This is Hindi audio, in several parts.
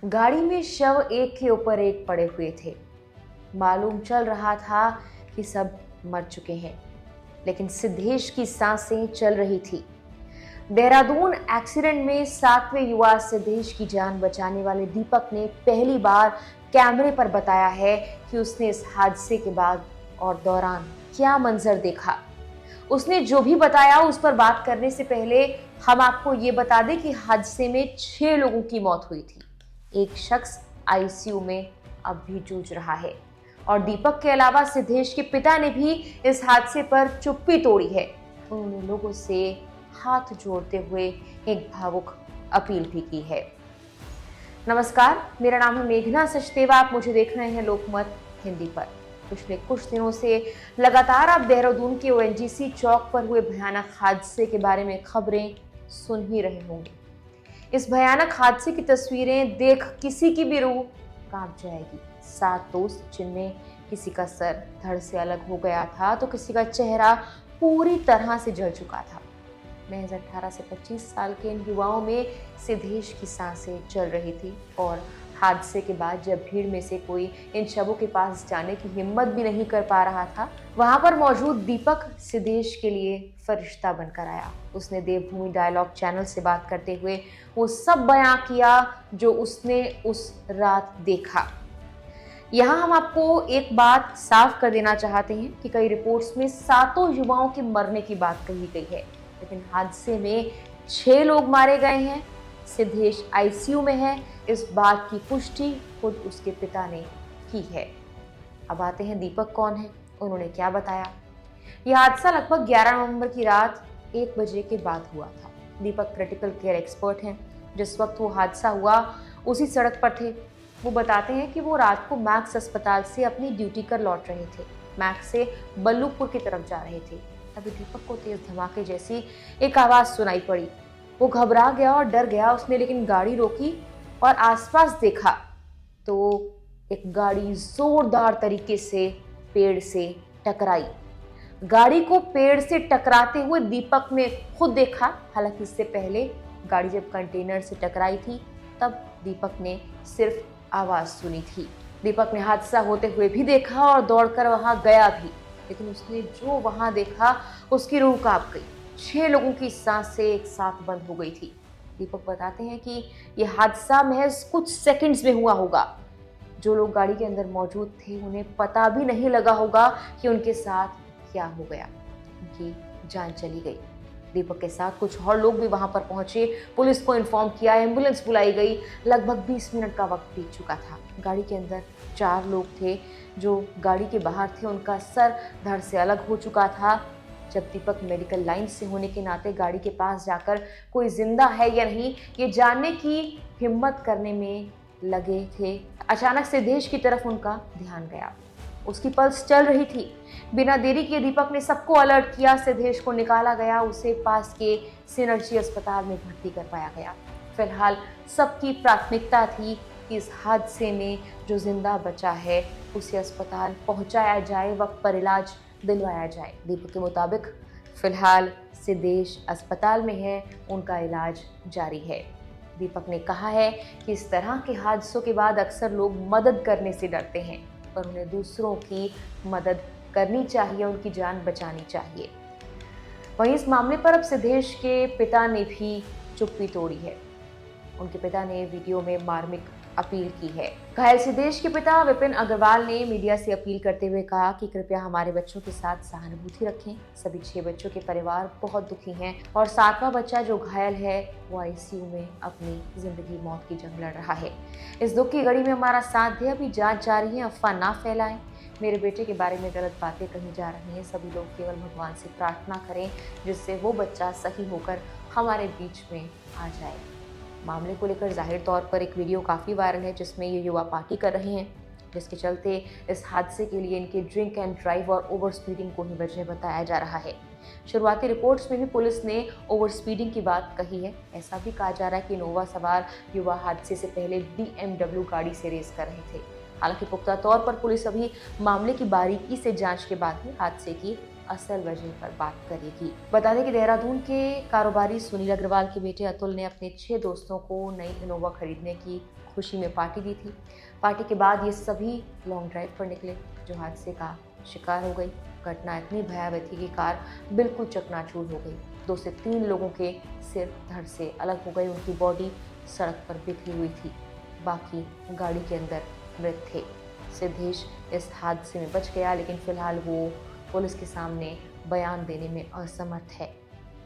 गाड़ी में शव एक के ऊपर एक पड़े हुए थे। मालूम चल रहा था कि सब मर चुके हैं, लेकिन सिद्धेश की सांसें चल रही थी। देहरादून एक्सीडेंट में 7वें युवा सिद्धेश की जान बचाने वाले दीपक ने पहली बार कैमरे पर बताया है कि उसने इस हादसे के बाद और दौरान क्या मंजर देखा। उसने जो भी बताया उस पर बात करने से पहले हम आपको ये बता दें कि हादसे में 6 लोगों की मौत हुई थी। एक शख्स आईसीयू में अब भी जूझ रहा है और दीपक के अलावा सिद्धेश के पिता ने भी इस हादसे पर चुप्पी तोड़ी है। उन्होंने लोगों से हाथ जोड़ते हुए एक भावुक अपील भी की है। नमस्कार, मेरा नाम है मेघना सचदेवा। आप मुझे देख रहे हैं लोकमत हिंदी पर। पिछले कुछ दिनों से लगातार आप देहरादून के ओएनजीसी चौक पर हुए भयानक हादसे के बारे में खबरें सुन ही रहे होंगे। इस भयानक हादसे की तस्वीरें देख किसी की भी रूह कांप जाएगी। 7 दोस्त, जिनमें किसी का सर धड़ से अलग हो गया था तो किसी का चेहरा पूरी तरह से जल चुका था। महज 18 से 25 साल के इन युवाओं में सिद्धेश की सांसें चल रही थी और हादसे के बाद जब भीड़ में से कोई इन शवों के पास जाने की हिम्मत भी नहीं कर पा रहा था, वहां पर मौजूद दीपक सिद्धेश के लिए फरिश्ता बनकर आया। उसने देवभूमि डायलॉग चैनल से बात करते हुए वो सब बयां किया जो उसने उस रात देखा। यहाँ हम आपको एक बात साफ कर देना चाहते हैं कि कई रिपोर्ट्स में 7 युवाओं के मरने की बात कही गई है, लेकिन हादसे में 6 लोग मारे गए हैं। सिद्धेश आईसीयू में है, इस बात की पुष्टि खुद उसके पिता ने की है। अब आते हैं दीपक कौन है, उन्होंने क्या बताया। यह हादसा लगभग 11 नवंबर की रात 1 बजे के बाद हुआ था। दीपक क्रिटिकल केयर एक्सपर्ट हैं। जिस वक्त वो हादसा हुआ उसी सड़क पर थे। वो बताते हैं कि वो रात को मैक्स अस्पताल से अपनी ड्यूटी कर लौट रहे थे। मैक्स से बल्लूपुर की तरफ जा रहे थे। तभी दीपक को तेज धमाके जैसी एक आवाज सुनाई पड़ी। वो घबरा गया और डर गया। उसने लेकिन गाड़ी रोकी और आसपास देखा तो एक गाड़ी जोरदार तरीके से पेड़ से टकराई। गाड़ी को पेड़ से टकराते हुए दीपक ने खुद देखा। हालांकि इससे पहले गाड़ी जब कंटेनर से टकराई थी तब दीपक ने सिर्फ आवाज सुनी थी। दीपक ने हादसा होते हुए भी देखा और दौड़कर वहां गया भी, लेकिन उसने जो वहां देखा उसकी रूह कांप गई। 6 लोगों की सांसें एक साथ बंद हो गई थी। दीपक बताते हैं कि यह हादसा महज कुछ सेकंड्स में हुआ होगा। जो लोग गाड़ी के अंदर मौजूद थे उन्हें पता भी नहीं लगा होगा कि उनके साथ क्या हो गया। उनकी जान चली गई। दीपक के साथ कुछ और लोग भी वहां पर पहुंचे। पुलिस को इन्फॉर्म किया, एम्बुलेंस बुलाई गई। लगभग 20 मिनट का वक्त बीत चुका था। गाड़ी के अंदर 4 लोग थे। जो गाड़ी के बाहर थे उनका सर धड़ से अलग हो चुका था। जब दीपक मेडिकल लाइन से होने के नाते गाड़ी के पास जाकर कोई जिंदा है या नहीं ये जानने की हिम्मत करने में लगे थे, अचानक सिद्धेश की तरफ उनका ध्यान गया। उसकी पल्स चल रही थी। बिना देरी किए दीपक ने सबको अलर्ट किया। सिद्धेश को निकाला गया। उसे पास के सिनर्जी अस्पताल में भर्ती कर पाया गया। फिलहाल सबकी प्राथमिकता थी कि इस हादसे में जो जिंदा बचा है उसे अस्पताल पहुंचाया जाए, वक्त पर इलाज दिलवाया जाए। दीपक के मुताबिक फिलहाल सिद्धेश अस्पताल में है, उनका इलाज जारी है। दीपक ने कहा है कि इस तरह के हादसों के बाद अक्सर लोग मदद करने से डरते हैं, पर उन्हें दूसरों की मदद करनी चाहिए, उनकी जान बचानी चाहिए। वहीं इस मामले पर अब सिद्धेश के पिता ने भी चुप्पी तोड़ी है। उनके पिता ने वीडियो में मार्मिक अपील की है। घायल सिद्धेश के पिता विपिन अग्रवाल ने मीडिया से अपील करते हुए कहा कि कृपया हमारे बच्चों के साथ सहानुभूति रखें। सभी 6 बच्चों के परिवार बहुत दुखी हैं और 7वां बच्चा जो घायल है वो आईसीयू में अपनी जिंदगी मौत की जंग लड़ रहा है। इस दुख की घड़ी में हमारा साथ दे। अभी जांच जारी है, अफवाह ना फैलाएं। मेरे बेटे के बारे में गलत बातें कही जा रही हैं। सभी लोग केवल भगवान से प्रार्थना करें जिससे वो बच्चा सही होकर हमारे बीच में आ जाए। मामले को लेकर जाहिर तौर पर एक वीडियो काफ़ी वायरल है जिसमें ये युवा पार्टी कर रहे हैं, जिसके चलते इस हादसे के लिए इनके ड्रिंक एंड ड्राइव और ओवर स्पीडिंग को ही वजह बताया जा रहा है। शुरुआती रिपोर्ट्स में भी पुलिस ने ओवर स्पीडिंग की बात कही है। ऐसा भी कहा जा रहा है कि इनोवा सवार युवा हादसे से पहले BMW गाड़ी से रेस कर रहे थे। हालांकि पुख्ता तौर पर पुलिस अभी मामले की बारीकी से जांच के बाद ही हादसे की असल वजह पर बात करेगी। बता दें कि देहरादून के कारोबारी सुनील अग्रवाल के बेटे अतुल ने अपने 6 दोस्तों को नई इनोवा खरीदने की खुशी में पार्टी दी थी। पार्टी के बाद ये सभी लॉन्ग ड्राइव पर निकले, जो हादसे का शिकार हो गई। घटना इतनी भयावह थी कि कार बिल्कुल चकनाचूर हो गई। 2 से 3 लोगों के सिर धड़ से अलग हो गए, उनकी बॉडी सड़क पर बिखरी हुई थी, बाकी गाड़ी के अंदर मृत थे। सिद्धेश इस हादसे में बच गया, लेकिन फिलहाल वो पुलिस के सामने बयान देने में असमर्थ है।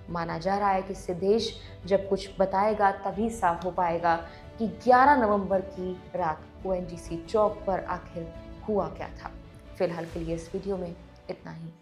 माना जा रहा है कि सिद्धेश जब कुछ बताएगा तभी साफ हो पाएगा कि 11 नवंबर की रात ओएनजीसी चौक पर आखिर हुआ क्या था। फिलहाल के लिए इस वीडियो में इतना ही।